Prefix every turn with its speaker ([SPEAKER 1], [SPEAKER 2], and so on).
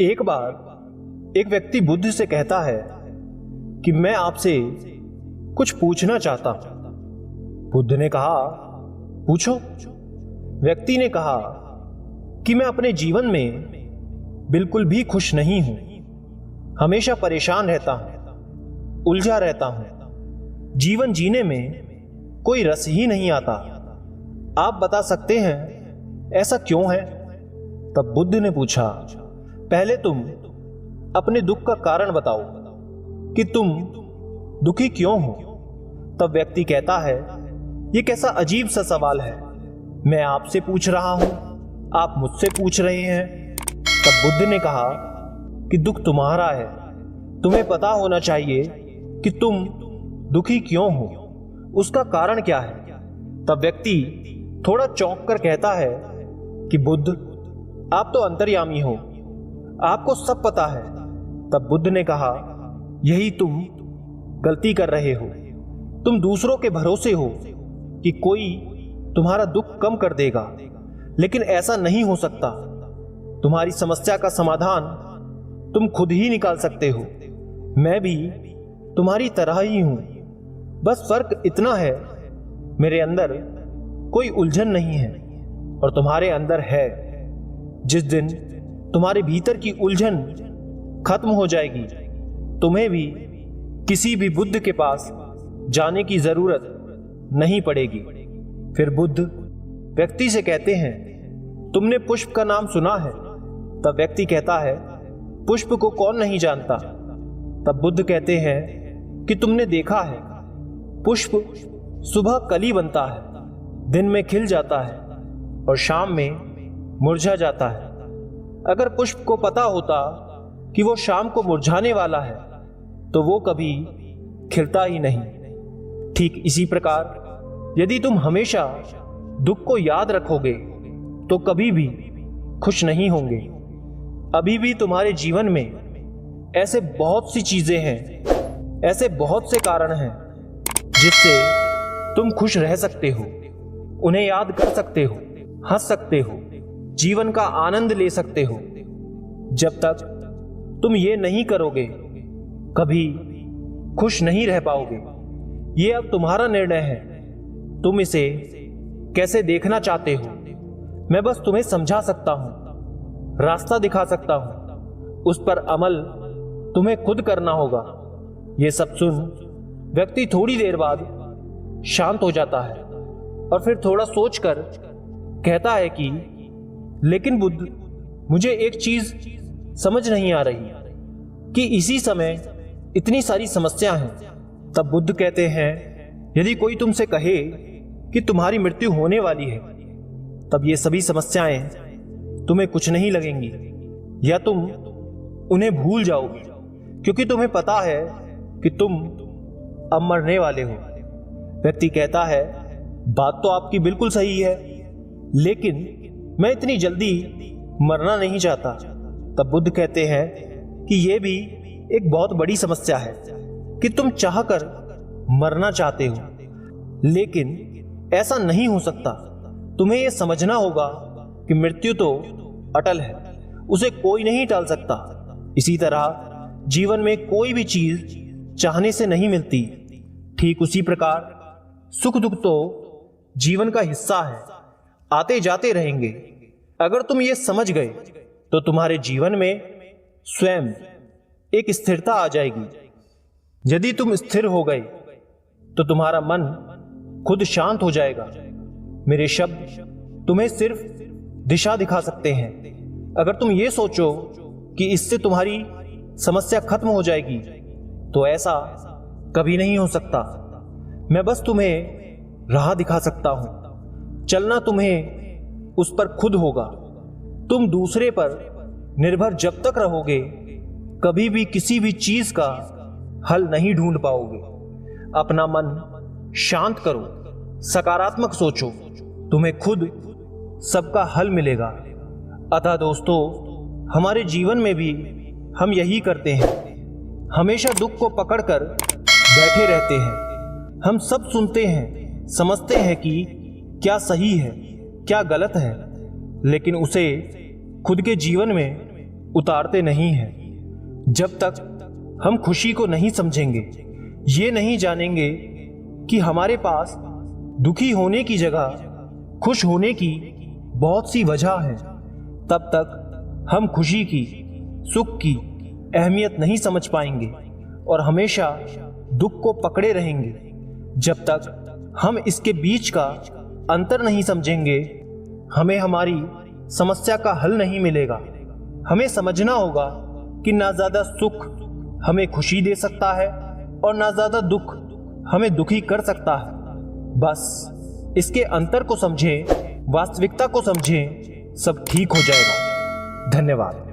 [SPEAKER 1] एक बार एक व्यक्ति बुद्ध से कहता है कि मैं आपसे कुछ पूछना चाहता हूं। बुद्ध ने कहा, पूछो। व्यक्ति ने कहा कि मैं अपने जीवन में बिल्कुल भी खुश नहीं हूं, हमेशा परेशान रहता हूं, उलझा रहता हूं, जीवन जीने में कोई रस ही नहीं आता। आप बता सकते हैं ऐसा क्यों है? तब बुद्ध ने पूछा, पहले तुम अपने दुख का कारण बताओ कि तुम दुखी क्यों हो। तब व्यक्ति कहता है, यह कैसा अजीब सा सवाल है, मैं आपसे पूछ रहा हूं, आप मुझसे पूछ रहे हैं। तब बुद्ध ने कहा कि दुख तुम्हारा है, तुम्हें पता होना चाहिए कि तुम दुखी क्यों हो, उसका कारण क्या है। तब व्यक्ति थोड़ा चौंक कर कहता है कि बुद्ध, आप तो अंतर्यामी हो, आपको सब पता है। तब बुद्ध ने कहा, यही तुम गलती कर रहे हो। तुम दूसरों के भरोसे हो कि कोई तुम्हारा दुख कम कर देगा, लेकिन ऐसा नहीं हो सकता। तुम्हारी समस्या का समाधान तुम खुद ही निकाल सकते हो। मैं भी तुम्हारी तरह ही हूं, बस फर्क इतना है, मेरे अंदर कोई उलझन नहीं है और तुम्हारे अंदर है। जिस दिन तुम्हारे भीतर की उलझन खत्म हो जाएगी, तुम्हें भी किसी भी बुद्ध के पास जाने की जरूरत नहीं पड़ेगी। फिर बुद्ध व्यक्ति से कहते हैं, तुमने पुष्प का नाम सुना है? तब व्यक्ति कहता है, पुष्प को कौन नहीं जानता। तब बुद्ध कहते हैं कि तुमने देखा है, पुष्प सुबह कली बनता है, दिन में खिल जाता है और शाम में मुरझा जाता है। अगर पुष्प को पता होता कि वो शाम को मुरझाने वाला है तो वो कभी खिलता ही नहीं। ठीक इसी प्रकार यदि तुम हमेशा दुख को याद रखोगे तो कभी भी खुश नहीं होंगे। अभी भी तुम्हारे जीवन में ऐसे बहुत सी चीजें हैं, ऐसे बहुत से कारण हैं जिससे तुम खुश रह सकते हो, उन्हें याद कर सकते हो, हंस सकते हो, जीवन का आनंद ले सकते हो। जब तक तुम ये नहीं करोगे कभी खुश नहीं रह पाओगे। ये अब तुम्हारा निर्णय है, तुम इसे कैसे देखना चाहते हो। मैं बस तुम्हें समझा सकता हूं, रास्ता दिखा सकता हूं, उस पर अमल तुम्हें खुद करना होगा। ये सब सुन व्यक्ति थोड़ी देर बाद शांत हो जाता है और फिर थोड़ा सोचकर कहता है कि लेकिन बुद्ध, मुझे एक चीज समझ नहीं आ रही कि इसी समय इतनी सारी समस्या हैं। तब बुद्ध कहते हैं, यदि कोई तुमसे कहे कि तुम्हारी मृत्यु होने वाली है, तब ये सभी समस्याएं तुम्हें कुछ नहीं लगेंगी या तुम उन्हें भूल जाओगे, क्योंकि तुम्हें पता है कि तुम अब मरने वाले हो। व्यक्ति कहता है, बात तो आपकी बिल्कुल सही है, लेकिन मैं इतनी जल्दी मरना नहीं चाहता। तब बुद्ध कहते हैं कि यह भी एक बहुत बड़ी समस्या है कि तुम चाहकर मरना चाहते हो, लेकिन ऐसा नहीं हो सकता। तुम्हें यह समझना होगा कि मृत्यु तो अटल है, उसे कोई नहीं टाल सकता। इसी तरह जीवन में कोई भी चीज चाहने से नहीं मिलती। ठीक उसी प्रकार सुख दुख तो जीवन का हिस्सा है, आते जाते रहेंगे। अगर तुम ये समझ गए तो तुम्हारे जीवन में स्वयं एक स्थिरता आ जाएगी। यदि तुम स्थिर हो गए तो तुम्हारा मन खुद शांत हो जाएगा। मेरे शब्द तुम्हें सिर्फ दिशा दिखा सकते हैं। अगर तुम ये सोचो कि इससे तुम्हारी समस्या खत्म हो जाएगी तो ऐसा कभी नहीं हो सकता। मैं बस तुम्हें राह दिखा सकता हूं, चलना तुम्हें उस पर खुद होगा। तुम दूसरे पर निर्भर जब तक रहोगे कभी भी किसी भी चीज का हल नहीं ढूंढ पाओगे। अपना मन शांत करो, सकारात्मक सोचो, तुम्हें खुद सबका हल मिलेगा। अतः दोस्तों, हमारे जीवन में भी हम यही करते हैं, हमेशा दुख को पकड़कर बैठे रहते हैं। हम सब सुनते हैं, समझते हैं कि क्या सही है क्या गलत है, लेकिन उसे खुद के जीवन में उतारते नहीं हैं। जब तक हम खुशी को नहीं समझेंगे, ये नहीं जानेंगे कि हमारे पास दुखी होने की जगह खुश होने की बहुत सी वजह है, तब तक हम खुशी की, सुख की अहमियत नहीं समझ पाएंगे और हमेशा दुख को पकड़े रहेंगे। जब तक हम इसके बीच का अंतर नहीं समझेंगे, हमें हमारी समस्या का हल नहीं मिलेगा। हमें समझना होगा कि ना ज्यादा सुख हमें खुशी दे सकता है और ना ज्यादा दुख हमें दुखी कर सकता है। बस इसके अंतर को समझें, वास्तविकता को समझें, सब ठीक हो जाएगा। धन्यवाद।